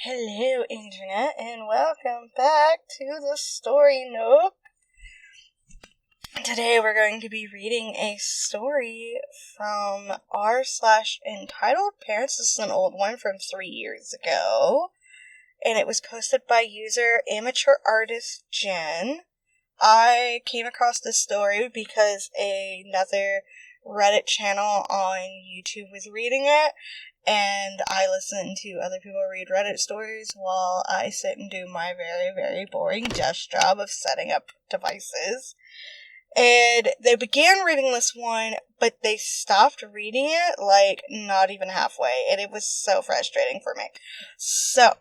Hello, Internet, and welcome back to the Story Nook. Today we're going to be reading a story from r/entitled Parents. This is an old one from 3 years ago, and it was posted by user Amateur Artist Jen. I came across this story because another Reddit channel on YouTube was reading it, and I listen to other people read Reddit stories while I sit and do my very, very boring desk job of setting up devices. And they began reading this one, but they stopped reading it, not even halfway, and it was so frustrating for me. So,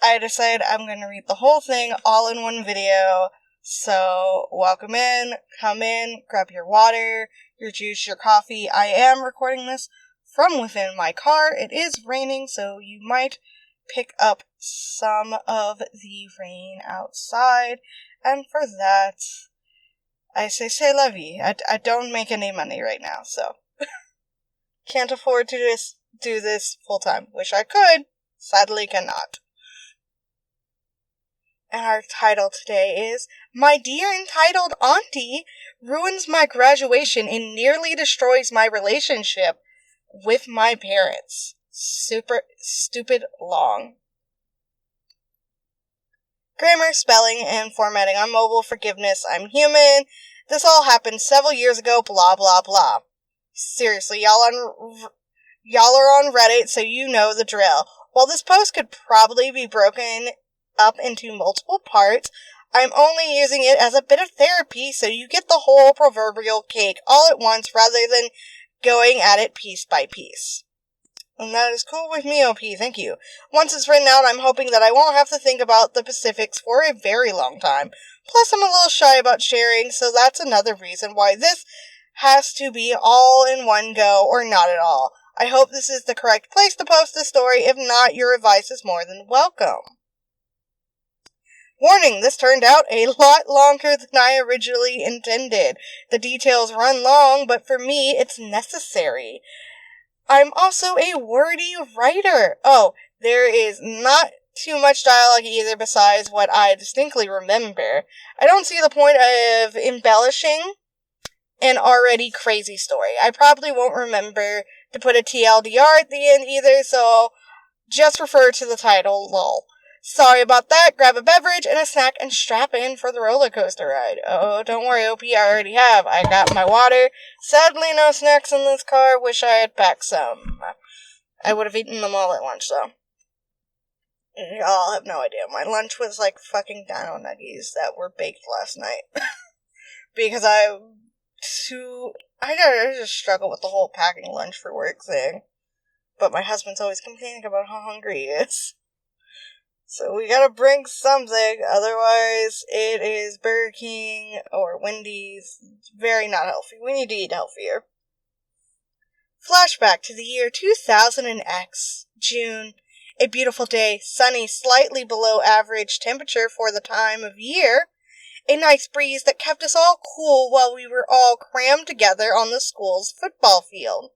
I decided I'm going to read the whole thing all in one video. So, welcome in, come in, grab your water, your juice, your coffee. I am recording this from within my car. It is raining, so you might pick up some of the rain outside. And for that, I say la vie. I don't make any money right now, so can't afford to just do this full time. Wish I could, sadly cannot. And our title today is, My Dear Entitled Auntie Ruins My Graduation and Nearly Destroys My Relationship with My Parents. Super stupid long. Grammar, spelling, and formatting on mobile, forgiveness, I'm human. This all happened several years ago, blah blah blah. Seriously, y'all are on Reddit, so you know the drill. While this post could probably be broken up into multiple parts, I'm only using it as a bit of therapy so you get the whole proverbial cake all at once rather than going at it piece by piece. And that is cool with me, OP, thank you. Once it's written out, I'm hoping that I won't have to think about the specifics for a very long time. Plus, I'm a little shy about sharing, so that's another reason why this has to be all in one go or not at all. I hope this is the correct place to post this story. If not, your advice is more than welcome. Warning, this turned out a lot longer than I originally intended. The details run long, but for me, it's necessary. I'm also a wordy writer. Oh, there is not too much dialogue either besides what I distinctly remember. I don't see the point of embellishing an already crazy story. I probably won't remember to put a TLDR at the end either, so just refer to the title, lol. Sorry about that. Grab a beverage and a snack and strap in for the roller coaster ride. Oh, don't worry, OP, I already have. I got my water. Sadly, no snacks in this car. Wish I had packed some. I would have eaten them all at lunch, though. Y'all have no idea. My lunch was like fucking dino nuggies that were baked last night. Because I just struggle with the whole packing lunch for work thing. But my husband's always complaining about how hungry he is. So we gotta bring something, otherwise it is Burger King or Wendy's. Very not healthy. We need to eat healthier. Flashback to the year 2000X, June. A beautiful day, sunny, slightly below average temperature for the time of year. A nice breeze that kept us all cool while we were all crammed together on the school's football field.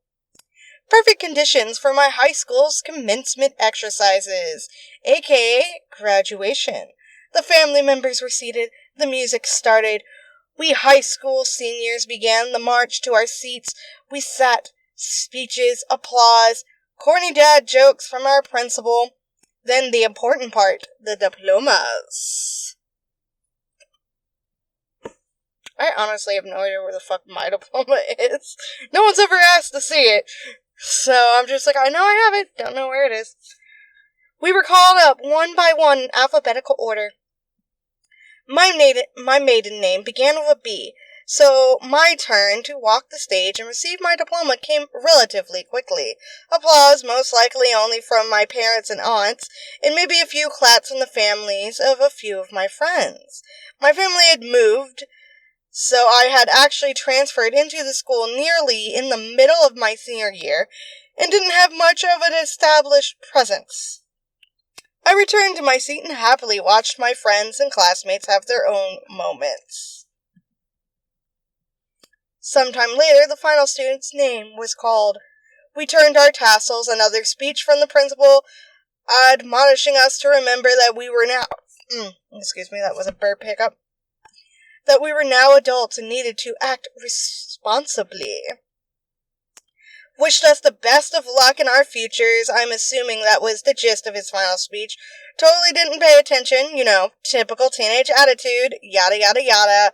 Perfect conditions for my high school's commencement exercises, aka graduation. The family members were seated, the music started. We high school seniors began the march to our seats. We sat, speeches, applause, corny dad jokes from our principal. Then the important part, the diplomas. I honestly have no idea where the fuck my diploma is. No one's ever asked to see it. So I'm just like, I know I have it, don't know where it is. We were called up one by one in alphabetical order. My maiden name began with a B, so my turn to walk the stage and receive my diploma came relatively quickly. Applause, most likely only from my parents and aunts, and maybe a few claps from the families of a few of my friends. My family had moved, so I had actually transferred into the school nearly in the middle of my senior year, and didn't have much of an established presence. I returned to my seat and happily watched my friends and classmates have their own moments. Sometime later, the final student's name was called. We turned our tassels, another speech from the principal. admonishing us to remember that we were now... excuse me, that was a burp hiccup. That we were now adults and needed to act responsibly. Wished us the best of luck in our futures. I'm assuming that was the gist of his final speech. Totally didn't pay attention, typical teenage attitude, yada yada yada.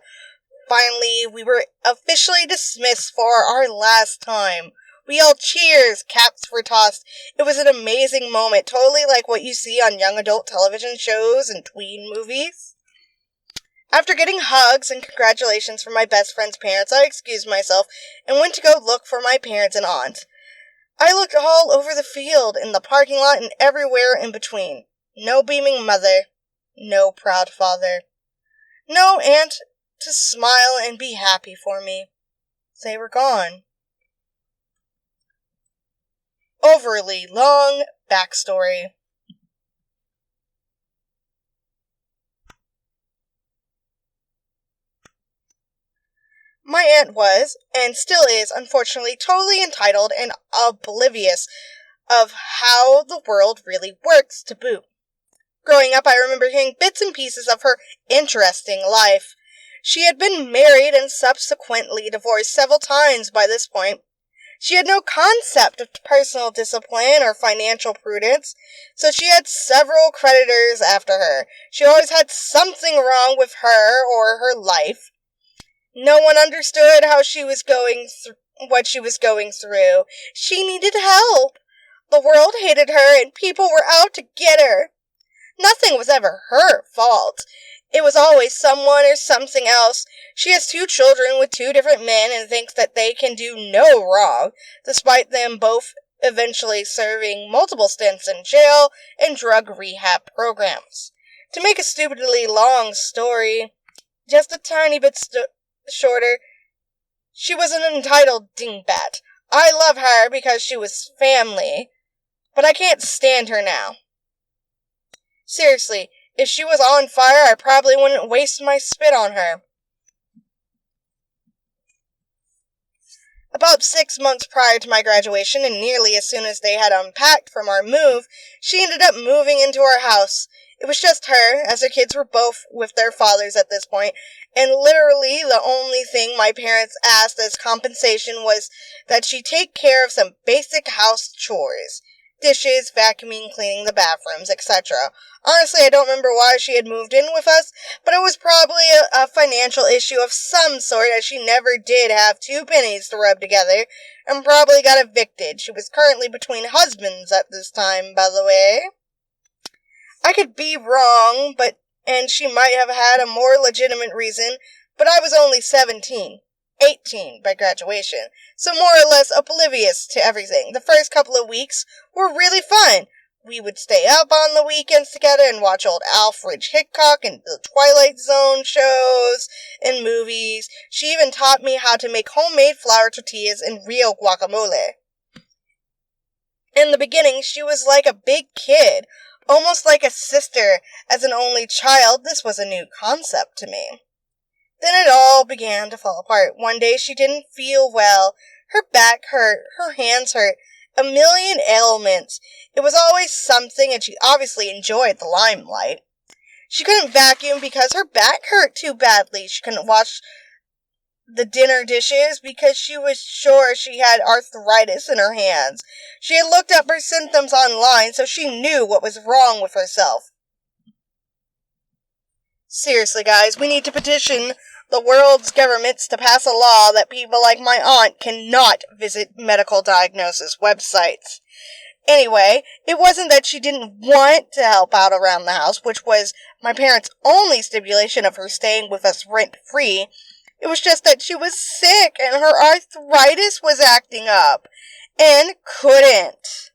Finally, we were officially dismissed for our last time. We yelled cheers, caps were tossed. It was an amazing moment, totally like what you see on young adult television shows and tween movies. After getting hugs and congratulations from my best friend's parents, I excused myself and went to go look for my parents and aunt. I looked all over the field, in the parking lot, and everywhere in between. No beaming mother. No proud father. No aunt to smile and be happy for me. They were gone. Overly long backstory. My aunt was, and still is, unfortunately, totally entitled and oblivious of how the world really works to boot. Growing up, I remember hearing bits and pieces of her interesting life. She had been married and subsequently divorced several times by this point. She had no concept of personal discipline or financial prudence, so she had several creditors after her. She always had something wrong with her or her life. No one understood how she was what she was going through. She needed help. The world hated her and people were out to get her. Nothing was ever her fault. It was always someone or something else. She has 2 children with 2 different men and thinks that they can do no wrong, despite them both eventually serving multiple stints in jail and drug rehab programs. To make a stupidly long story, just a tiny bit shorter, she was an entitled dingbat. I love her because she was family, but I can't stand her now. Seriously, if she was on fire, I probably wouldn't waste my spit on her. About 6 months prior to my graduation, and nearly as soon as they had unpacked from our move, she ended up moving into our house. It was just her, as her kids were both with their fathers at this point, and literally the only thing my parents asked as compensation was that she take care of some basic house chores. Dishes, vacuuming, cleaning the bathrooms, etc. Honestly, I don't remember why she had moved in with us, but it was probably a financial issue of some sort, as she never did have 2 pennies to rub together, and probably got evicted. She was currently between husbands at this time, by the way. I could be wrong, and she might have had a more legitimate reason, but I was only 17. 18 by graduation, so more or less oblivious to everything. The first couple of weeks were really fun. We would stay up on the weekends together and watch old Alfred Hitchcock and the Twilight Zone shows and movies. She even taught me how to make homemade flour tortillas and real guacamole. In the beginning, she was like a big kid, almost like a sister. As an only child, this was a new concept to me. Then it all began to fall apart. One day she didn't feel well. Her back hurt. Her hands hurt. A million ailments. It was always something, and she obviously enjoyed the limelight. She couldn't vacuum because her back hurt too badly. She couldn't wash the dinner dishes because she was sure she had arthritis in her hands. She had looked up her symptoms online, so she knew what was wrong with herself. Seriously, guys, we need to petition the world's governments to pass a law that people like my aunt cannot visit medical diagnosis websites. Anyway, it wasn't that she didn't want to help out around the house, which was my parents' only stipulation of her staying with us rent-free. It was just that she was sick and her arthritis was acting up, and couldn't.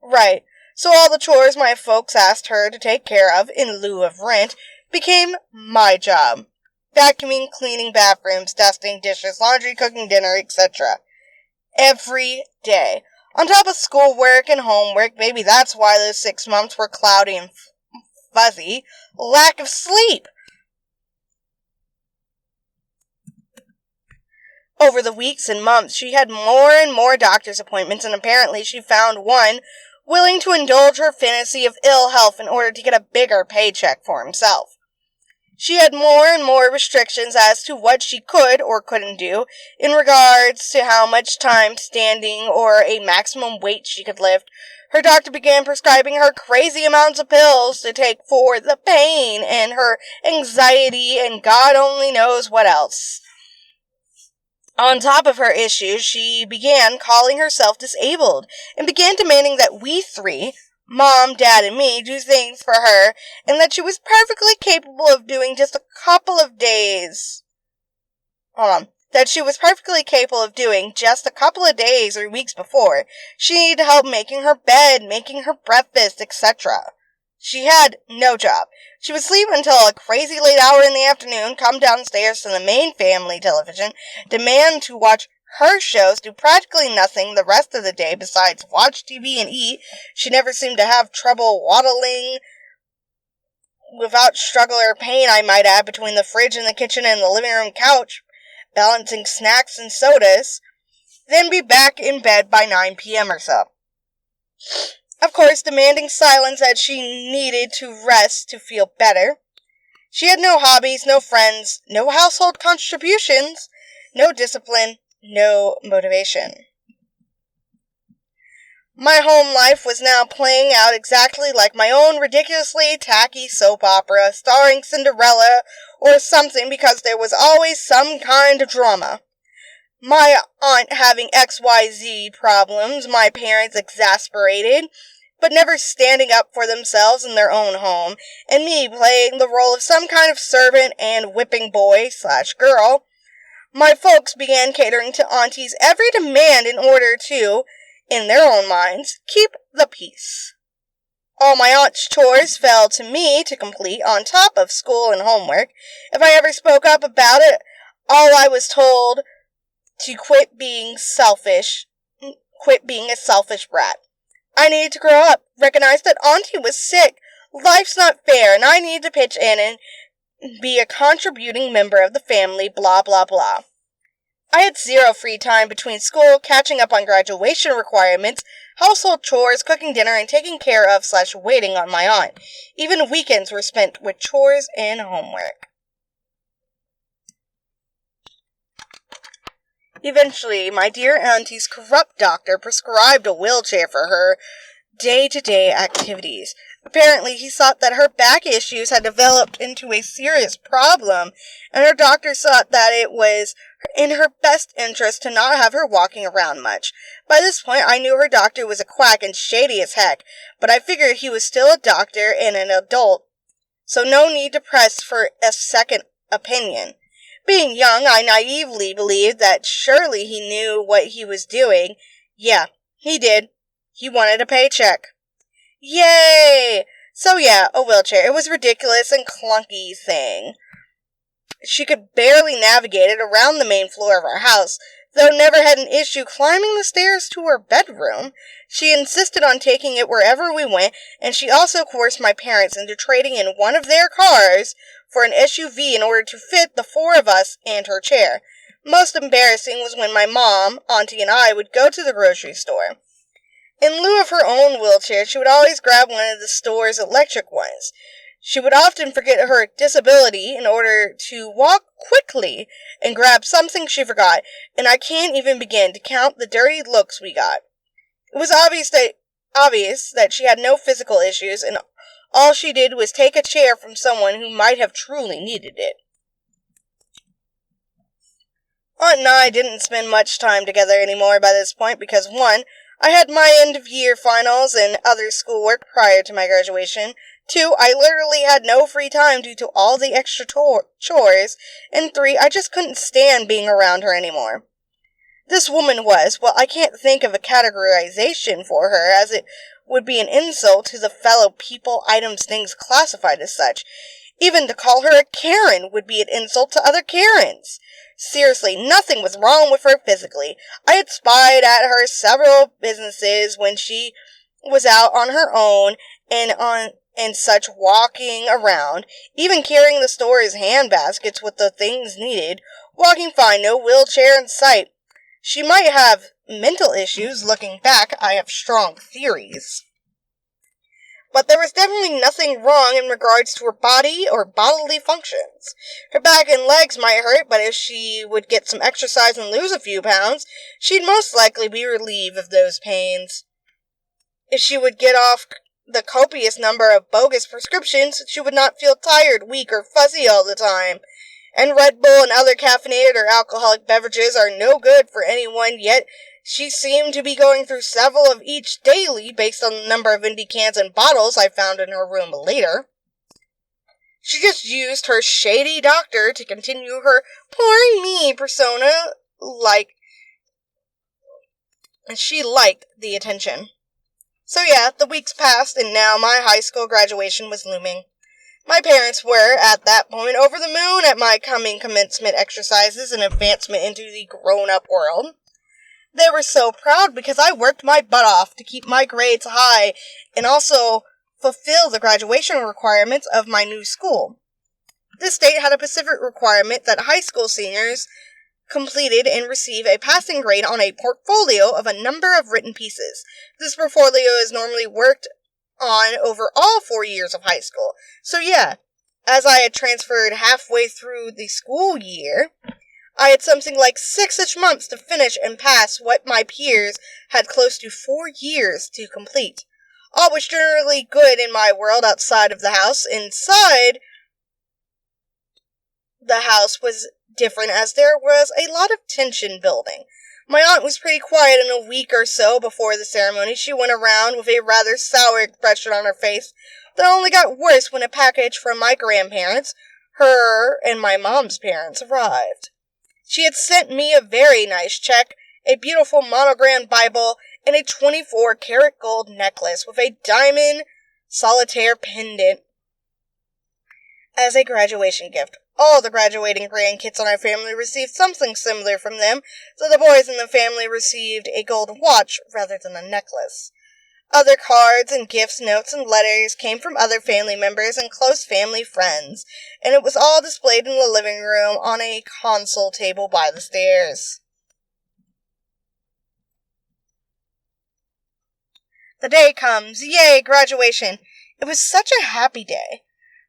Right, so all the chores my folks asked her to take care of in lieu of rent became my job. Vacuuming, cleaning bathrooms, dusting dishes, laundry, cooking dinner, etc. Every day. On top of schoolwork and homework, maybe that's why those 6 months were cloudy and fuzzy. Lack of sleep. Over the weeks and months, she had more and more doctor's appointments, and apparently she found one willing to indulge her fantasy of ill health in order to get a bigger paycheck for himself. She had more and more restrictions as to what she could or couldn't do in regards to how much time standing or a maximum weight she could lift. Her doctor began prescribing her crazy amounts of pills to take for the pain and her anxiety and God only knows what else. On top of her issues, she began calling herself disabled and began demanding that we three, Mom, Dad, and me, do things for her, and that she was perfectly capable of doing just a couple of days. That she was perfectly capable of doing just a couple of days or weeks before. She needed help making her bed, making her breakfast, etc. She had no job. She would sleep until a crazy late hour in the afternoon, come downstairs to the main family television, demand to watch her shows, do practically nothing the rest of the day besides watch TV and eat. She never seemed to have trouble waddling without struggle or pain, I might add, between the fridge in the kitchen and the living room couch, balancing snacks and sodas, then be back in bed by 9 p.m. or so. Of course, demanding silence as she needed to rest to feel better. She had no hobbies, no friends, no household contributions, no discipline, no motivation. My home life was now playing out exactly like my own ridiculously tacky soap opera starring Cinderella or something, because there was always some kind of drama. My aunt having XYZ problems, my parents exasperated, but never standing up for themselves in their own home, and me playing the role of some kind of servant and whipping boy/girl. My folks began catering to Auntie's every demand in order to, in their own minds, keep the peace. All my aunt's chores fell to me to complete, on top of school and homework. If I ever spoke up about it, all I was told to quit being a selfish brat. I needed to grow up, recognize that Auntie was sick, life's not fair, and I needed to pitch in and be a contributing member of the family, blah, blah, blah. I had zero free time between school, catching up on graduation requirements, household chores, cooking dinner, and taking care of/waiting on my aunt. Even weekends were spent with chores and homework. Eventually, my dear auntie's corrupt doctor prescribed a wheelchair for her day-to-day activities. Apparently, he thought that her back issues had developed into a serious problem, and her doctor thought that it was in her best interest to not have her walking around much. By this point, I knew her doctor was a quack and shady as heck, but I figured he was still a doctor and an adult, so no need to press for a second opinion. Being young, I naively believed that surely he knew what he was doing. Yeah, he did. He wanted a paycheck. Yay! So yeah, a wheelchair. It was ridiculous and clunky thing. She could barely navigate it around the main floor of our house, though never had an issue climbing the stairs to her bedroom. She insisted on taking it wherever we went, and she also coerced my parents into trading in one of their cars for an SUV in order to fit the four of us and her chair. Most embarrassing was when my mom, Auntie, and I would go to the grocery store. In lieu of her own wheelchair, she would always grab one of the store's electric ones. She would often forget her disability in order to walk quickly and grab something she forgot, and I can't even begin to count the dirty looks we got. It was obvious that she had no physical issues, and all she did was take a chair from someone who might have truly needed it. Aunt and I didn't spend much time together anymore by this point because, 1, I had my end-of-year finals and other schoolwork prior to my graduation. 2, I literally had no free time due to all the extra chores. And 3, I just couldn't stand being around her anymore. This woman was, well, I can't think of a categorization for her, as it would be an insult to the fellow people, items, things classified as such. Even to call her a Karen would be an insult to other Karens. Seriously, nothing was wrong with her physically. I had spied at her several businesses when she was out on her own and such, walking around, even carrying the store's hand baskets with the things needed, walking fine, no wheelchair in sight. She might have mental issues. Looking back, I have strong theories. but there was definitely nothing wrong in regards to her body or bodily functions. Her back and legs might hurt, but if she would get some exercise and lose a few pounds, she'd most likely be relieved of those pains. If she would get off the copious number of bogus prescriptions, she would not feel tired, weak, or fuzzy all the time. And Red Bull and other caffeinated or alcoholic beverages are no good for anyone, yet she seemed to be going through several of each daily based on the number of empty cans and bottles I found in her room later. She just used her shady doctor to continue her poor me persona, and she liked the attention. So yeah, the weeks passed, and now my high school graduation was looming. My parents were, at that point, over the moon at my coming commencement exercises and advancement into the grown-up world. They were so proud because I worked my butt off to keep my grades high and also fulfill the graduation requirements of my new school. This state had a specific requirement that high school seniors completed and receive a passing grade on a portfolio of a number of written pieces. This portfolio is normally worked on over all 4 years of high school. So yeah, as I had transferred halfway through the school year, I had something like 6-ish months to finish and pass what my peers had close to 4 years to complete. All was generally good in my world outside of the house. Inside the house was different, as there was a lot of tension building. My aunt was pretty quiet, in a week or so before the ceremony. She went around with a rather sour expression on her face that only got worse when a package from my grandparents, her and my mom's parents, arrived. She had sent me a very nice check, a beautiful monogrammed Bible, and a 24-karat gold necklace with a diamond solitaire pendant as a graduation gift. All the graduating grandkids in our family received something similar from them, so the boys in the family received a gold watch rather than a necklace. Other cards and gifts, notes, and letters came from other family members and close family friends, and it was all displayed in the living room on a console table by the stairs. The day comes. Yay, graduation. It was such a happy day.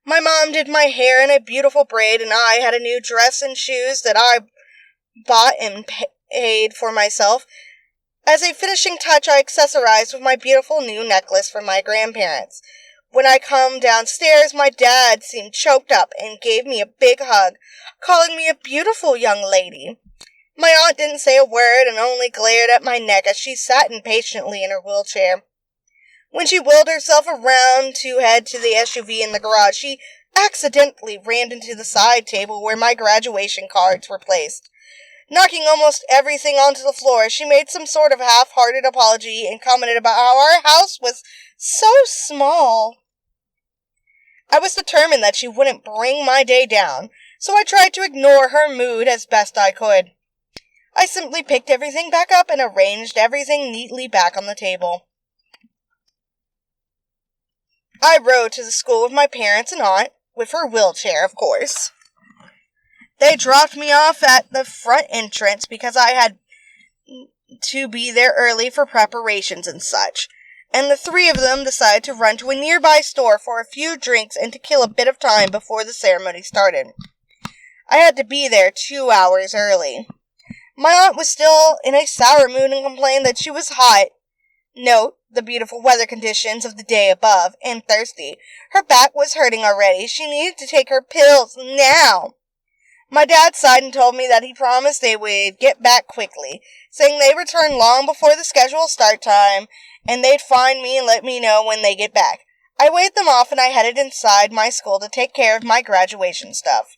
My mom did my hair in a beautiful braid, and I had a new dress and shoes that I bought and paid for myself. As a finishing touch, I accessorized with my beautiful new necklace from my grandparents. When I come downstairs, my dad seemed choked up and gave me a big hug, calling me a beautiful young lady. My aunt didn't say a word and only glared at my neck as she sat impatiently in her wheelchair. When she wheeled herself around to head to the SUV in the garage, she accidentally ran into the side table where my graduation cards were placed. Knocking almost everything onto the floor, she made some sort of half-hearted apology and commented about how our house was so small. I was determined that she wouldn't bring my day down, so I tried to ignore her mood as best I could. I simply picked everything back up and arranged everything neatly back on the table. I rode to the school with my parents and aunt, with her wheelchair, of course. They dropped me off at the front entrance because I had to be there early for preparations and such, and the three of them decided to run to a nearby store for a few drinks and to kill a bit of time before the ceremony started. I had to be there 2 hours early. My aunt was still in a sour mood and complained that she was hot. Note the beautiful weather conditions of the day above, and thirsty. Her back was hurting already. She needed to take her pills now. My dad sighed and told me that he promised they would get back quickly, saying they'd return long before the scheduled start time, and they'd find me and let me know when they get back. I waved them off and I headed inside my school to take care of my graduation stuff.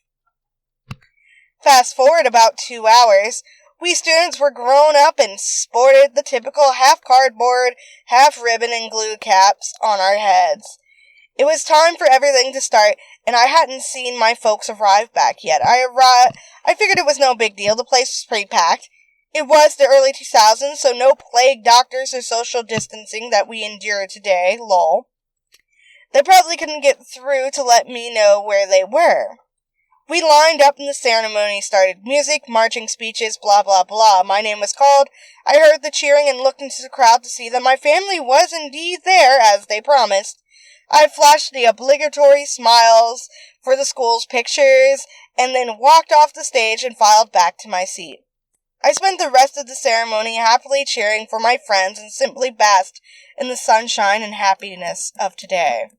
Fast forward about 2 hours. We students were grown up and sported the typical half cardboard, half ribbon and glue caps on our heads. It was time for everything to start, and I hadn't seen my folks arrive back yet. I figured it was no big deal. The place was pretty packed. It was the early 2000s, so no plague doctors or social distancing that we endure today, lol. They probably couldn't get through to let me know where they were. We lined up and the ceremony started. Music, marching speeches, blah, blah, blah. My name was called. I heard the cheering and looked into the crowd to see that my family was indeed there, as they promised. I flashed the obligatory smiles for the school's pictures, and then walked off the stage and filed back to my seat. I spent the rest of the ceremony happily cheering for my friends and simply basked in the sunshine and happiness of today.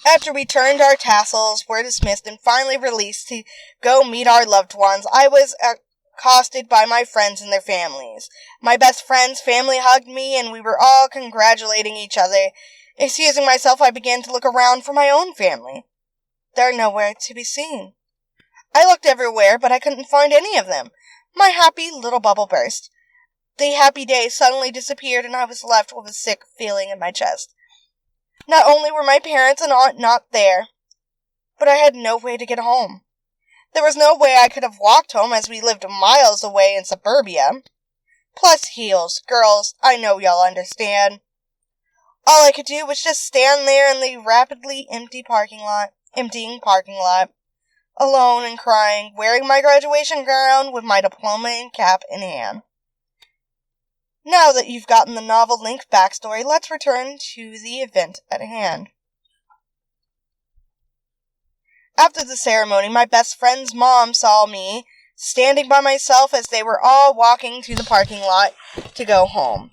After we turned our tassels, were dismissed, and finally released to go meet our loved ones, I was accosted by my friends and their families. My best friend's family hugged me, and we were all congratulating each other. Excusing myself, I began to look around for my own family. They're nowhere to be seen. I looked everywhere, but I couldn't find any of them. My happy little bubble burst. The happy day suddenly disappeared, and I was left with a sick feeling in my chest. Not only were my parents and aunt not there, but I had no way to get home. There was no way I could have walked home, as we lived miles away in suburbia. Plus heels. Girls, I know y'all understand. All I could do was just stand there in the rapidly emptying parking lot, alone and crying, wearing my graduation gown with my diploma and cap in hand. Now that you've gotten the novel Link backstory, let's return to the event at hand. After the ceremony, my best friend's mom saw me standing by myself as they were all walking to the parking lot to go home.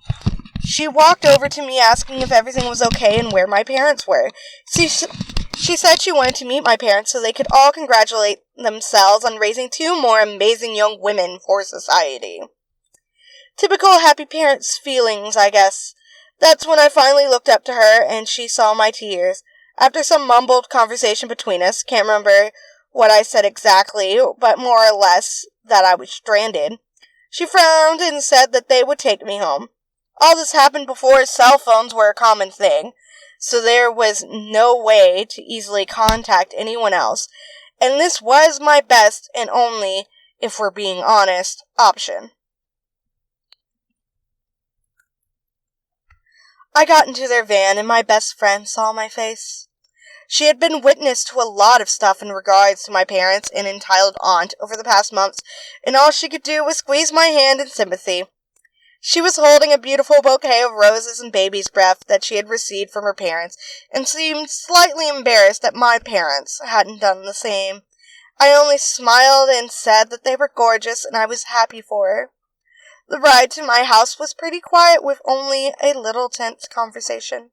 She walked over to me asking if everything was okay and where my parents were. She said she wanted to meet my parents so they could all congratulate themselves on raising two more amazing young women for society. Typical happy parents' feelings, I guess. That's when I finally looked up to her and she saw my tears. After some mumbled conversation between us, can't remember what I said exactly, but more or less that I was stranded, she frowned and said that they would take me home. All this happened before cell phones were a common thing, so there was no way to easily contact anyone else, and this was my best and only, if we're being honest, option. I got into their van, and my best friend saw my face. She had been witness to a lot of stuff in regards to my parents and entitled aunt over the past months, and all she could do was squeeze my hand in sympathy. She was holding a beautiful bouquet of roses and baby's breath that she had received from her parents, and seemed slightly embarrassed that my parents hadn't done the same. I only smiled and said that they were gorgeous, and I was happy for her. The ride to my house was pretty quiet, with only a little tense conversation.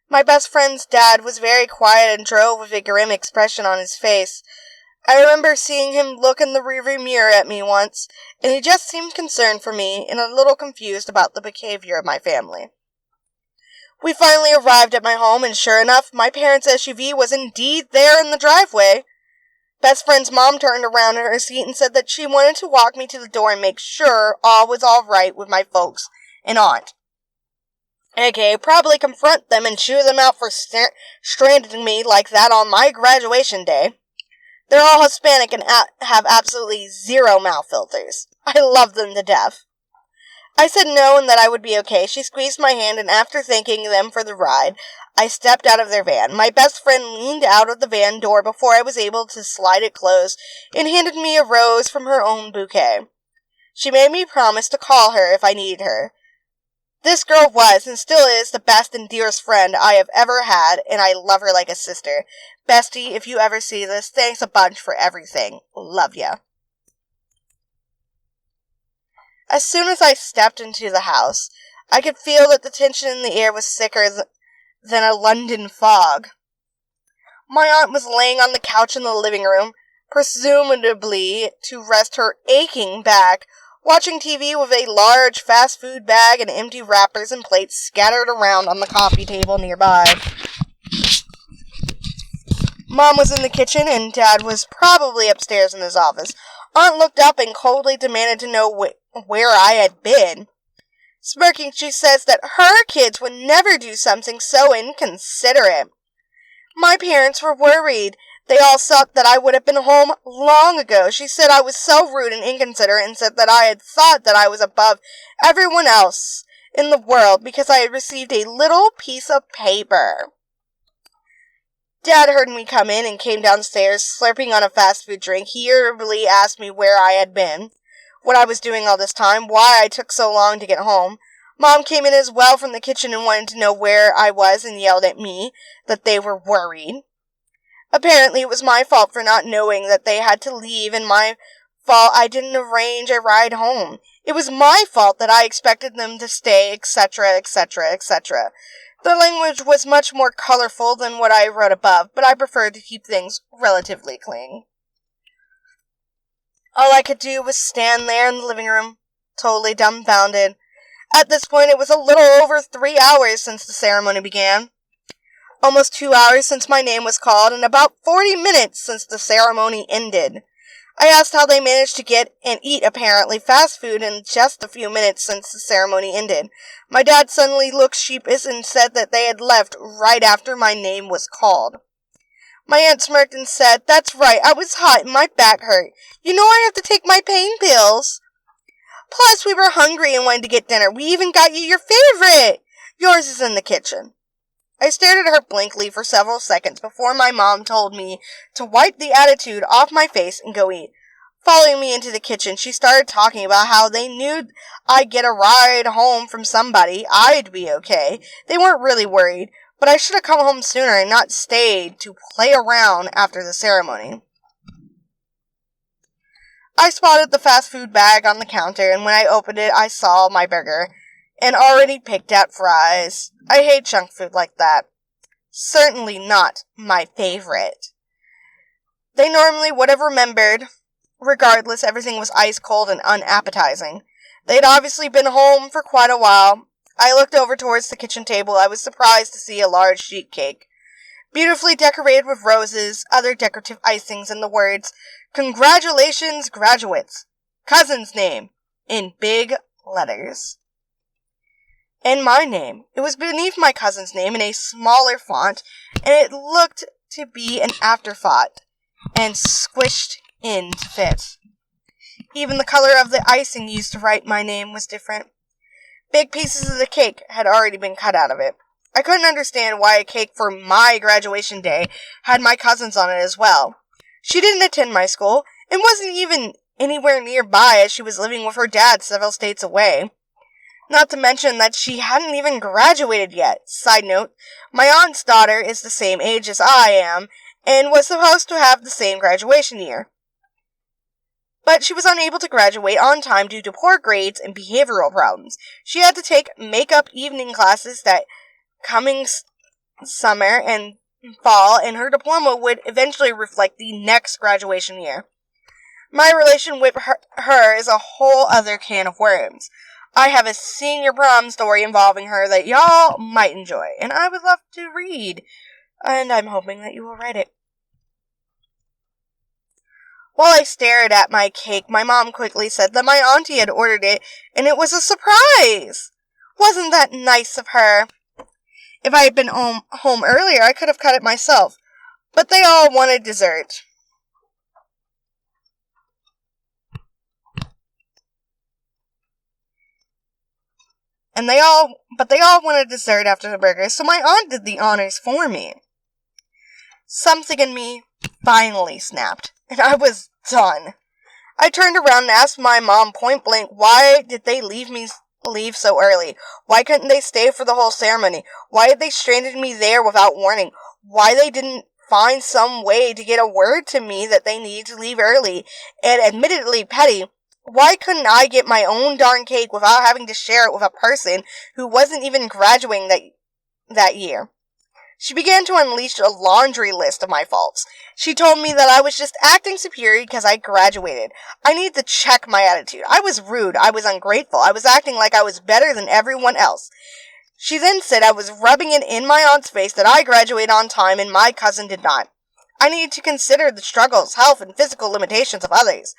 My best friend's dad was very quiet and drove with a grim expression on his face. I remember seeing him look in the rearview mirror at me once, and he just seemed concerned for me and a little confused about the behavior of my family. We finally arrived at my home, and sure enough, my parents' SUV was indeed there in the driveway. Best friend's mom turned around in her seat and said that she wanted to walk me to the door and make sure all was all right with my folks and aunt. A.K.A. probably confront them and shoo them out for stranding me like that on my graduation day. They're all Hispanic and have absolutely zero mouth filters. I love them to death. I said no and that I would be okay. She squeezed my hand, and after thanking them for the ride, I stepped out of their van. My best friend leaned out of the van door before I was able to slide it closed and handed me a rose from her own bouquet. She made me promise to call her if I needed her. This girl was, and still is, the best and dearest friend I have ever had, and I love her like a sister. Bestie, if you ever see this, thanks a bunch for everything. Love ya. As soon as I stepped into the house, I could feel that the tension in the air was thicker than a London fog. My aunt was laying on the couch in the living room, presumably to rest her aching back, watching TV with a large fast food bag and empty wrappers and plates scattered around on the coffee table nearby. Mom was in the kitchen, and Dad was probably upstairs in his office. Aunt looked up and coldly demanded to know where I had been. Smirking, she says that her kids would never do something so inconsiderate. My parents were worried. They all thought that I would have been home long ago. She said I was so rude and inconsiderate, and said that I had thought that I was above everyone else in the world because I had received a little piece of paper. Dad heard me come in and came downstairs, slurping on a fast food drink. He irritably asked me where I had been, what I was doing all this time, why I took so long to get home. Mom came in as well from the kitchen and wanted to know where I was and yelled at me that they were worried. Apparently it was my fault for not knowing that they had to leave and my fault I didn't arrange a ride home. It was my fault that I expected them to stay, etc., etc., etc. The language was much more colorful than what I wrote above, but I preferred to keep things relatively clean. All I could do was stand there in the living room, totally dumbfounded. At this point, it was a little over 3 hours since the ceremony began. Almost 2 hours since my name was called, and about 40 minutes since the ceremony ended. I asked how they managed to get and eat apparently fast food in just a few minutes since the ceremony ended. My dad suddenly looked sheepish and said that they had left right after my name was called. My aunt smirked and said, "That's right, I was hot and my back hurt. You know I have to take my pain pills. Plus, we were hungry and wanted to get dinner. We even got you your favorite. Yours is in the kitchen." I stared at her blankly for several seconds before my mom told me to wipe the attitude off my face and go eat. Following me into the kitchen, she started talking about how they knew I'd get a ride home from somebody. I'd be okay. They weren't really worried, but I should have come home sooner and not stayed to play around after the ceremony. I spotted the fast food bag on the counter, and when I opened it, I saw my burger and already picked out fries. I hate junk food like that. Certainly not my favorite. They normally would have remembered. Regardless, everything was ice cold and unappetizing. They'd obviously been home for quite a while. I looked over towards the kitchen table. I was surprised to see a large sheet cake, beautifully decorated with roses, other decorative icings, and the words, "Congratulations, graduates. Cousin's name," in big letters. And my name. It was beneath my cousin's name in a smaller font, and it looked to be an afterthought and squished in to fit. Even the color of the icing used to write my name was different. Big pieces of the cake had already been cut out of it. I couldn't understand why a cake for my graduation day had my cousins on it as well. She didn't attend my school and wasn't even anywhere nearby as she was living with her dad several states away. Not to mention that she hadn't even graduated yet. Side note, my aunt's daughter is the same age as I am and was supposed to have the same graduation year. But she was unable to graduate on time due to poor grades and behavioral problems. She had to take makeup evening classes that coming summer and fall, and her diploma would eventually reflect the next graduation year. My relation with her is a whole other can of worms. I have a senior prom story involving her that y'all might enjoy, and I would love to read, and I'm hoping that you will read it. While I stared at my cake, my mom quickly said that my auntie had ordered it, and it was a surprise. Wasn't that nice of her? If I had been home earlier, I could have cut it myself, but they all wanted dessert. They all wanted dessert after the burger, so my aunt did the honors for me. Something in me finally snapped, and I was done. I turned around and asked my mom point blank, why did they leave so early? Why couldn't they stay for the whole ceremony? Why had they stranded me there without warning? Why they didn't find some way to get a word to me that they needed to leave early? And admittedly petty, why couldn't I get my own darn cake without having to share it with a person who wasn't even graduating that year? She began to unleash a laundry list of my faults. She told me that I was just acting superior because I graduated. I needed to check my attitude. I was rude. I was ungrateful. I was acting like I was better than everyone else. She then said I was rubbing it in my aunt's face that I graduated on time and my cousin did not. I needed to consider the struggles, health, and physical limitations of others.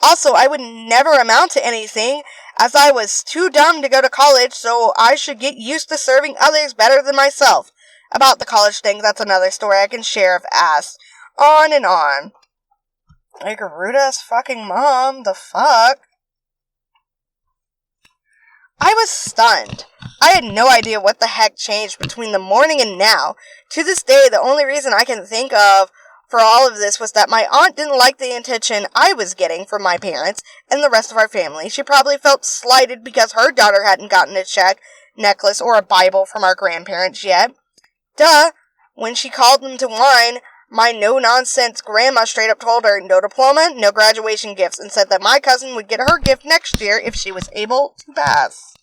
Also, I would never amount to anything, as I was too dumb to go to college, so I should get used to serving others better than myself. About the college thing, that's another story I can share if asked. On and on. Like a rude-ass fucking mom, the fuck? I was stunned. I had no idea what the heck changed between the morning and now. To this day, the only reason I can think of for all of this was that my aunt didn't like the attention I was getting from my parents and the rest of our family. She probably felt slighted because her daughter hadn't gotten a check, necklace, or a Bible from our grandparents yet. Duh! When she called them to wine, my no-nonsense grandma straight up told her no diploma, no graduation gifts, and said that my cousin would get her gift next year if she was able to pass.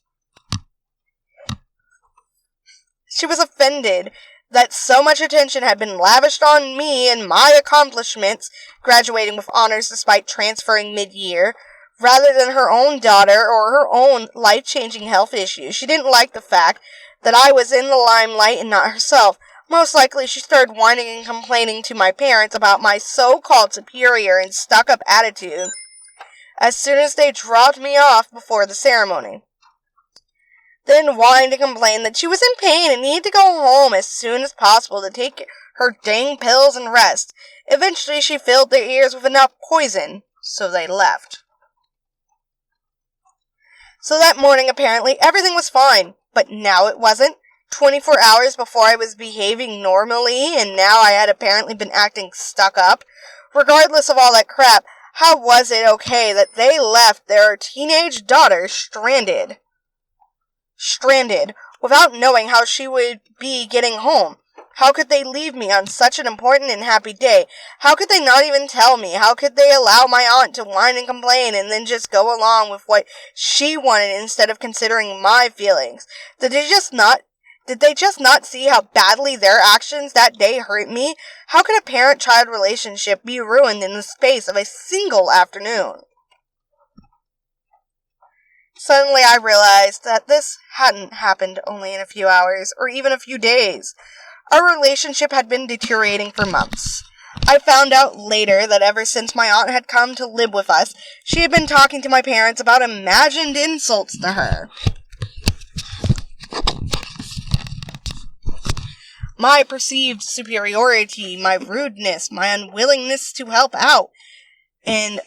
She was offended that so much attention had been lavished on me and my accomplishments, graduating with honors despite transferring mid-year, rather than her own daughter or her own life-changing health issues. She didn't like the fact that I was in the limelight and not herself. Most likely, she started whining and complaining to my parents about my so-called superior and stuck-up attitude as soon as they dropped me off before the ceremony. Then whined and complained that she was in pain and needed to go home as soon as possible to take her dang pills and rest. Eventually, she filled their ears with enough poison, so they left. So that morning, apparently, everything was fine, but now it wasn't. 24 hours before I was behaving normally, and now I had apparently been acting stuck up. Regardless of all that crap, how was it okay that they left their teenage daughter stranded, without knowing how she would be getting home? How could they leave me on such an important and happy day? How could they not even tell me? How could they allow my aunt to whine and complain and then just go along with what she wanted instead of considering my feelings? Did they just not see how badly their actions that day hurt me? How could a parent-child relationship be ruined in the space of a single afternoon? Suddenly I realized that this hadn't happened only in a few hours, or even a few days. Our relationship had been deteriorating for months. I found out later that ever since my aunt had come to live with us, she had been talking to my parents about imagined insults to her. My perceived superiority, my rudeness, my unwillingness to help out, and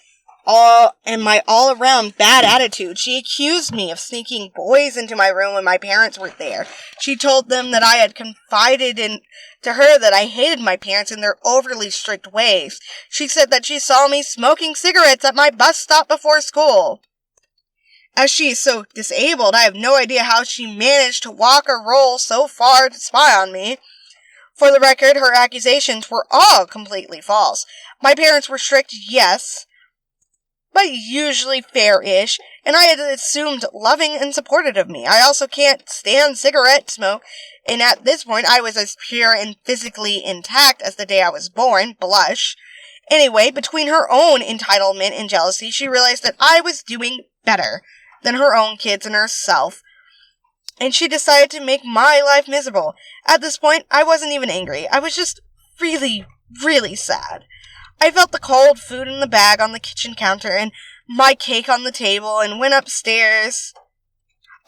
my all-around bad attitude. She accused me of sneaking boys into my room when my parents were there. She told them that I had confided to her that I hated my parents and their overly strict ways. She said that she saw me smoking cigarettes at my bus stop before school. As she is so disabled, I have no idea how she managed to walk or roll so far to spy on me. For the record, her accusations were all completely false. My parents were strict, yes, but usually fair-ish, and I had assumed loving and supportive of me. I also can't stand cigarette smoke, and at this point I was as pure and physically intact as the day I was born. Blush. Anyway, between her own entitlement and jealousy, she realized that I was doing better than her own kids and herself, and she decided to make my life miserable. At this point, I wasn't even angry. I was just really, really sad. I felt the cold food in the bag on the kitchen counter and my cake on the table and went upstairs.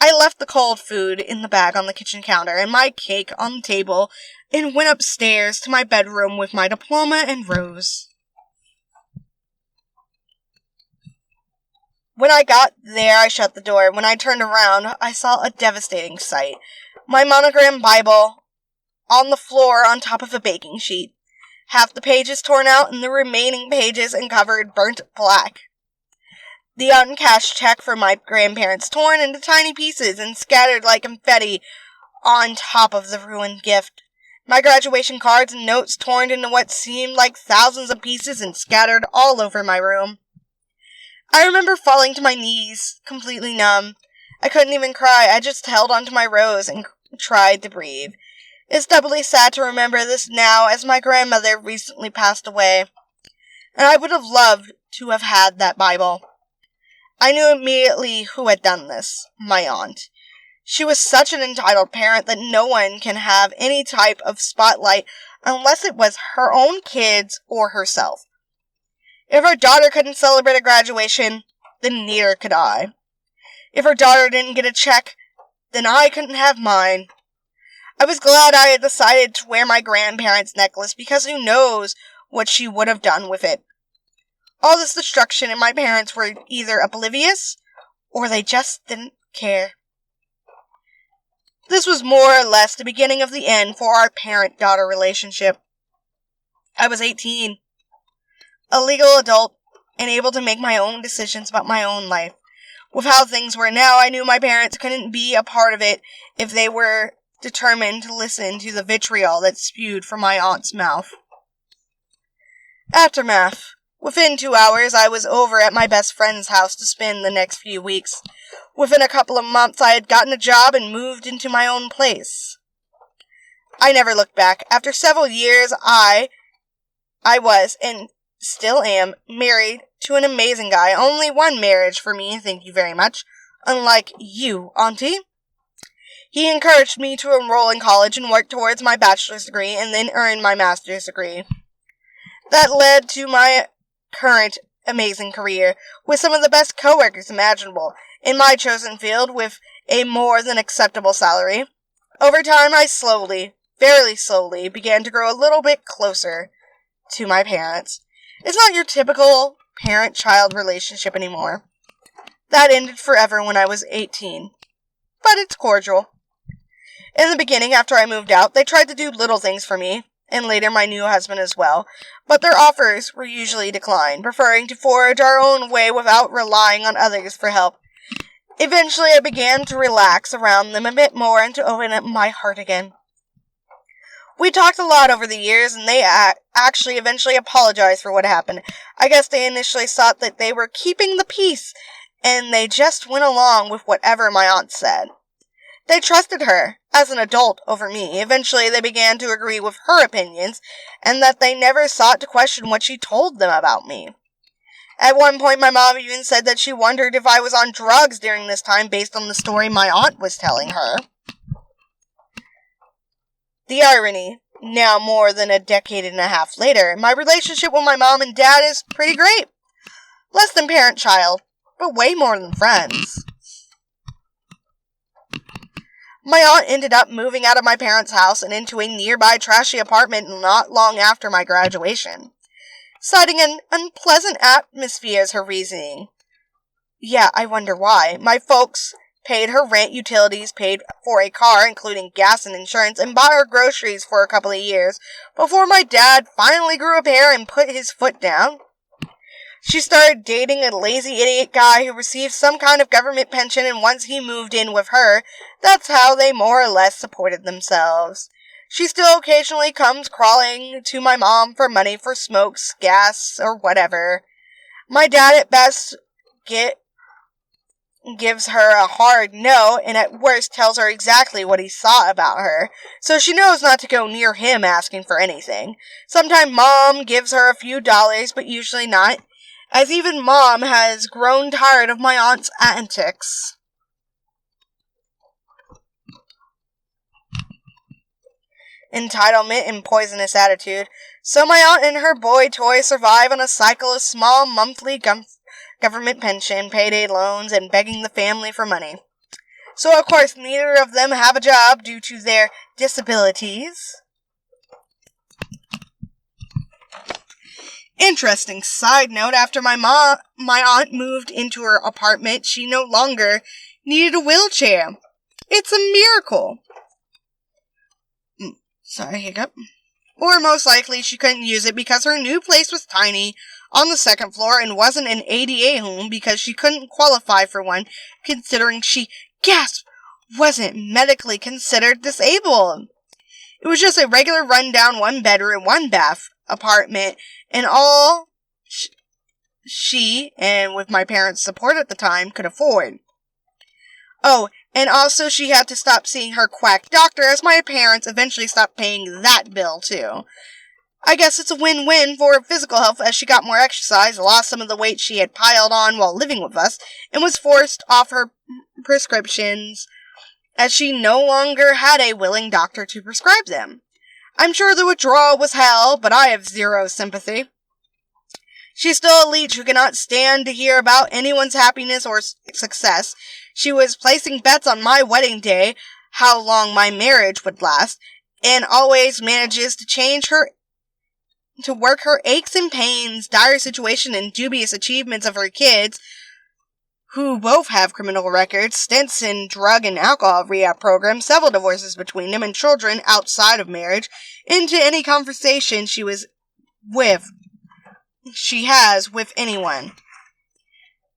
I left the cold food in the bag on the kitchen counter and my cake on the table and went upstairs to my bedroom with my diploma and rose. When I got there, I shut the door. When I turned around, I saw a devastating sight. My monogram Bible on the floor on top of a baking sheet. Half the pages torn out and the remaining pages and covered burnt black. The uncashed check for my grandparents torn into tiny pieces and scattered like confetti on top of the ruined gift. My graduation cards and notes torn into what seemed like thousands of pieces and scattered all over my room. I remember falling to my knees, completely numb. I couldn't even cry. I just held onto my rose and tried to breathe. It's doubly sad to remember this now, as my grandmother recently passed away, and I would have loved to have had that Bible. I knew immediately who had done this. My aunt. She was such an entitled parent that no one can have any type of spotlight unless it was her own kids or herself. If her daughter couldn't celebrate a graduation, then neither could I. If her daughter didn't get a check, then I couldn't have mine. I was glad I had decided to wear my grandparents' necklace, because who knows what she would have done with it. All this destruction, and my parents were either oblivious, or they just didn't care. This was more or less the beginning of the end for our parent-daughter relationship. I was 18, a legal adult, and able to make my own decisions about my own life. With how things were now, I knew my parents couldn't be a part of it if they were determined to listen to the vitriol that spewed from my aunt's mouth. Aftermath. Within 2 hours, I was over at my best friend's house to spend the next few weeks. Within a couple of months, I had gotten a job and moved into my own place. I never looked back. After several years, I was, and still am, married to an amazing guy. Only one marriage for me, thank you very much. Unlike you, Auntie. He encouraged me to enroll in college and work towards my bachelor's degree and then earn my master's degree. That led to my current amazing career, with some of the best coworkers imaginable, in my chosen field with a more than acceptable salary. Over time, I slowly, very slowly, began to grow a little bit closer to my parents. It's not your typical parent-child relationship anymore. That ended forever when I was 18. But it's cordial. In the beginning, after I moved out, they tried to do little things for me, and later my new husband as well, but their offers were usually declined, preferring to forge our own way without relying on others for help. Eventually, I began to relax around them a bit more and to open up my heart again. We talked a lot over the years, and they actually eventually apologized for what happened. I guess they initially thought that they were keeping the peace, and they just went along with whatever my aunt said. They trusted her, as an adult, over me. Eventually, they began to agree with her opinions, and that they never sought to question what she told them about me. At one point, my mom even said that she wondered if I was on drugs during this time based on the story my aunt was telling her. The irony, now more than a decade and a half later, my relationship with my mom and dad is pretty great. Less than parent-child, but way more than friends. My aunt ended up moving out of my parents' house and into a nearby trashy apartment not long after my graduation, citing an unpleasant atmosphere as her reasoning. Yeah, I wonder why. My folks paid her rent, utilities, paid for a car, including gas and insurance, and bought her groceries for a couple of years before my dad finally grew a pair and put his foot down. She started dating a lazy idiot guy who received some kind of government pension, and once he moved in with her, that's how they more or less supported themselves. She still occasionally comes crawling to my mom for money for smokes, gas, or whatever. My dad at best gives her a hard no, and at worst tells her exactly what he thought about her, so she knows not to go near him asking for anything. Sometimes Mom gives her a few dollars, but usually not, as even Mom has grown tired of my aunt's antics. Entitlement and poisonous attitude. So my aunt and her boy toy survive on a cycle of small monthly government pension, payday loans, and begging the family for money. So of course neither of them have a job due to their disabilities. Interesting side note, after my aunt moved into her apartment, she no longer needed a wheelchair. It's a miracle. Sorry, hiccup. Or most likely she couldn't use it because her new place was tiny on the second floor and wasn't an ADA home because she couldn't qualify for one, considering she, gasp, wasn't medically considered disabled. It was just a regular rundown 1-bedroom, 1-bath apartment, and all she, and with my parents' support at the time, could afford. Oh, and also she had to stop seeing her quack doctor as my parents eventually stopped paying that bill too. I guess it's a win-win for her physical health as she got more exercise, lost some of the weight she had piled on while living with us, and was forced off her prescriptions as she no longer had a willing doctor to prescribe them. I'm sure the withdrawal was hell, but I have zero sympathy. She's still a leech who cannot stand to hear about anyone's happiness or success. She was placing bets on my wedding day, how long my marriage would last, and always manages to work her aches and pains, dire situation, and dubious achievements of her kids, who both have criminal records, stints in drug and alcohol rehab programs, several divorces between them, and children outside of marriage, into any conversation she was she has with anyone.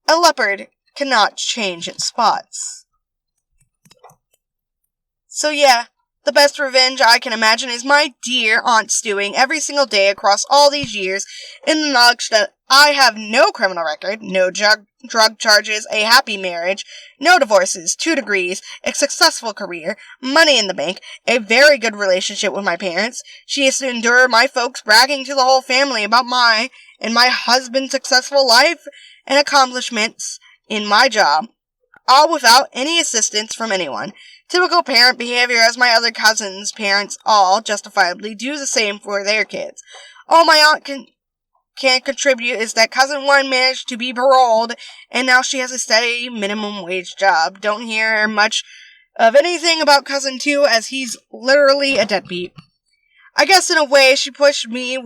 A leopard cannot change its spots. So yeah, the best revenge I can imagine is my dear aunt stewing every single day across all these years in the knowledge that I have no criminal record, no drug charges, a happy marriage, no divorces, 2 degrees, a successful career, money in the bank, a very good relationship with my parents. She has to endure my folks bragging to the whole family about my and my husband's successful life and accomplishments in my job, all without any assistance from anyone. Typical parent behavior, as my other cousins' parents all justifiably do the same for their kids. All my aunt can contribute is that cousin 1 managed to be paroled, and now she has a steady minimum wage job. Don't hear much of anything about cousin 2, as he's literally a deadbeat. I guess in a way she pushed me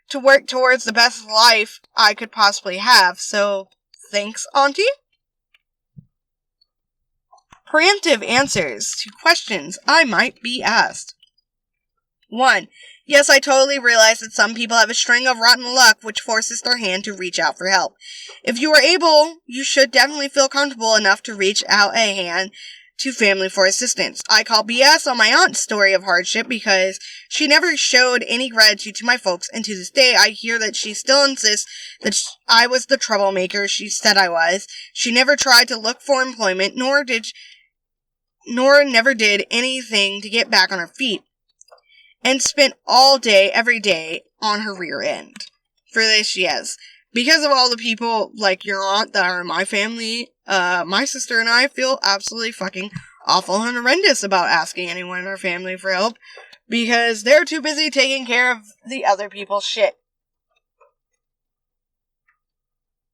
to work towards the best life I could possibly have, so thanks, Auntie. Preemptive answers to questions I might be asked. 1. Yes, I totally realize that some people have a string of rotten luck which forces their hand to reach out for help. If you are able, you should definitely feel comfortable enough to reach out a hand to family for assistance. I call BS on my aunt's story of hardship because she never showed any gratitude to my folks, and to this day I hear that she still insists that I was the troublemaker she said I was. She never tried to look for employment, nor never did anything to get back on her feet, and spent all day, every day, on her rear end. For this, yes. Because of all the people like your aunt that are in my family, my sister and I feel absolutely fucking awful and horrendous about asking anyone in our family for help, because they're too busy taking care of the other people's shit.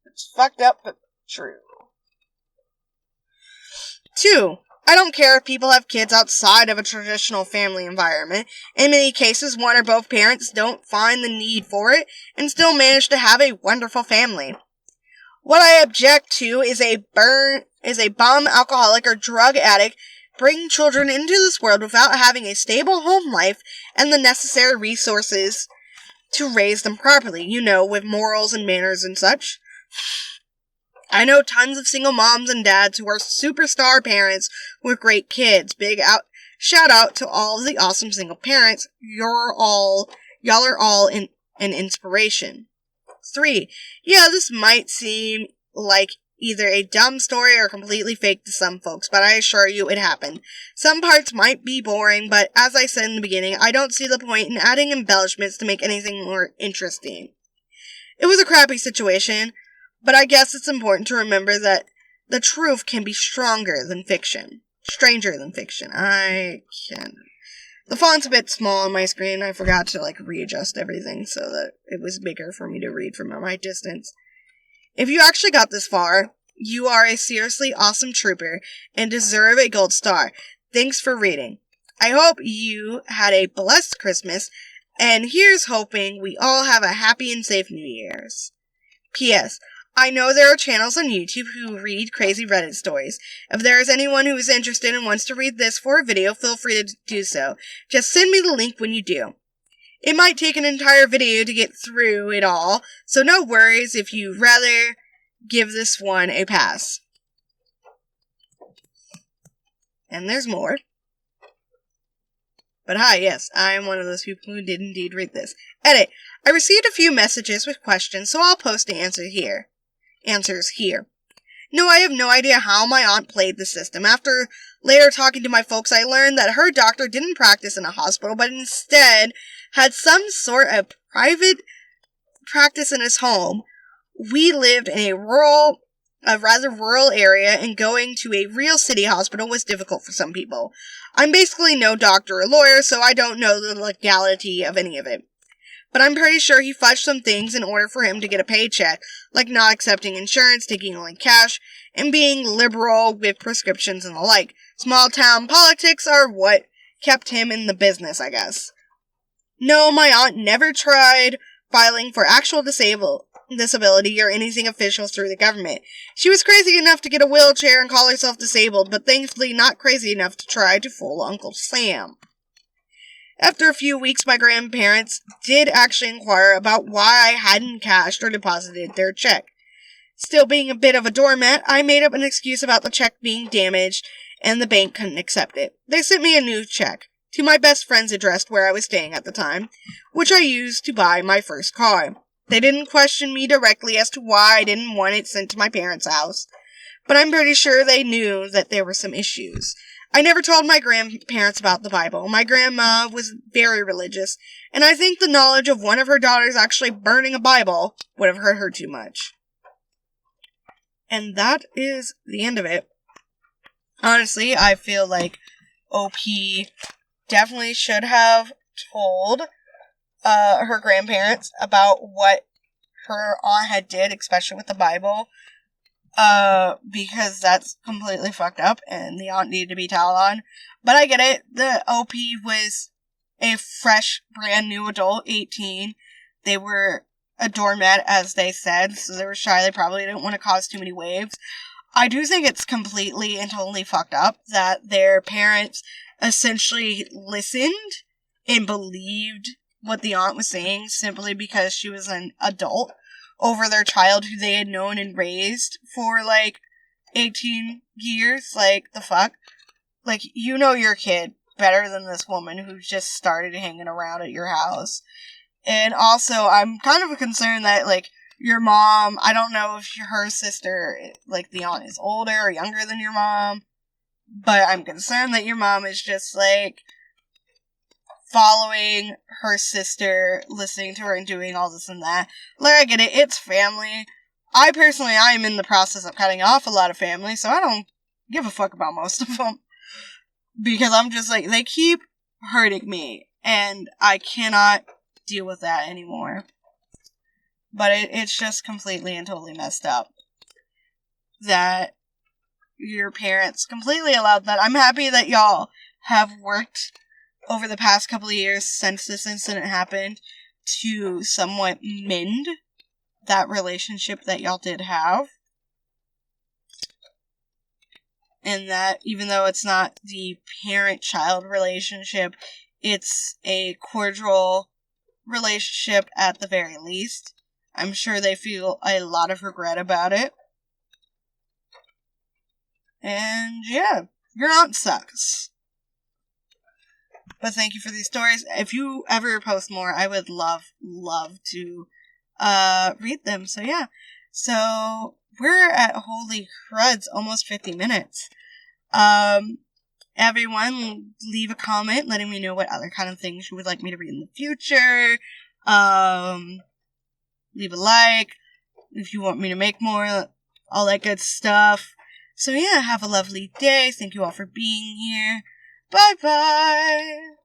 It's fucked up, but true. 2. I don't care if people have kids outside of a traditional family environment. In many cases, one or both parents don't find the need for it and still manage to have a wonderful family. What I object to is a bum, alcoholic, or drug addict bringing children into this world without having a stable home life and the necessary resources to raise them properly, with morals and manners and such. I know tons of single moms and dads who are superstar parents with great kids. Shout out to all of the awesome single parents. Y'all are all an inspiration. 3. Yeah, this might seem like either a dumb story or completely fake to some folks, but I assure you it happened. Some parts might be boring, but as I said in the beginning, I don't see the point in adding embellishments to make anything more interesting. It was a crappy situation, but I guess it's important to remember that the truth can be stranger than fiction. The font's a bit small on my screen. I forgot to readjust everything so that it was bigger for me to read from my distance. If you actually got this far, you are a seriously awesome trooper and deserve a gold star. Thanks for reading. I hope you had a blessed Christmas, and here's hoping we all have a happy and safe New Year's. P.S. I know there are channels on YouTube who read crazy Reddit stories. If there is anyone who is interested and wants to read this for a video, feel free to do so. Just send me the link when you do. It might take an entire video to get through it all, so no worries if you'd rather give this one a pass. And there's more. But hi, yes, I am one of those people who did indeed read this. Edit. I received a few messages with questions, so I'll post the answers here. No, I have no idea how my aunt played the system. After later talking to my folks, I learned that her doctor didn't practice in a hospital, but instead had some sort of private practice in his home. We lived in a rather rural area, and going to a real city hospital was difficult for some people. I'm basically no doctor or lawyer, so I don't know the legality of any of it. But I'm pretty sure he fudged some things in order for him to get a paycheck, like not accepting insurance, taking only cash, and being liberal with prescriptions and the like. Small town politics are what kept him in the business, I guess. No, my aunt never tried filing for actual disability or anything official through the government. She was crazy enough to get a wheelchair and call herself disabled, but thankfully not crazy enough to try to fool Uncle Sam. After a few weeks, my grandparents did actually inquire about why I hadn't cashed or deposited their check. Still being a bit of a doormat, I made up an excuse about the check being damaged and the bank couldn't accept it. They sent me a new check to my best friend's address where I was staying at the time, which I used to buy my first car. They didn't question me directly as to why I didn't want it sent to my parents' house, but I'm pretty sure they knew that there were some issues. I never told my grandparents about the Bible. My grandma was very religious, and I think the knowledge of one of her daughters actually burning a Bible would have hurt her too much. And that is the end of it. Honestly, I feel like OP definitely should have told her grandparents about what her aunt had did, especially with the Bible, because that's completely fucked up, and the aunt needed to be told on. But I get it. The OP was a fresh, brand new adult, 18. They were a doormat, as they said, so they were shy. They probably didn't want to cause too many waves. I do think it's completely and totally fucked up that their parents essentially listened and believed what the aunt was saying simply because she was an adult over their child who they had known and raised for, 18 years. The fuck? You know your kid better than this woman who just started hanging around at your house. And also, I'm kind of concerned that, your mom, I don't know if her sister, the aunt is older or younger than your mom, but I'm concerned that your mom is just, following her sister, listening to her and doing all this and that. I get it, it's family. I am in the process of cutting off a lot of family, so I don't give a fuck about most of them. Because I'm just they keep hurting me, and I cannot deal with that anymore. But it's just completely and totally messed up that your parents completely allowed that. I'm happy that y'all have worked over the past couple of years since this incident happened to somewhat mend that relationship that y'all did have. And that even though it's not the parent-child relationship, it's a cordial relationship at the very least. I'm sure they feel a lot of regret about it. And yeah, your aunt sucks. But thank you for these stories. If you ever post more, I would love to read them. So yeah. So we're at, holy cruds, almost 50 minutes. Everyone, leave a comment letting me know what other kind of things you would like me to read in the future. Leave a like if you want me to make more, all that good stuff. So yeah, have a lovely day. Thank you all for being here. Bye-bye.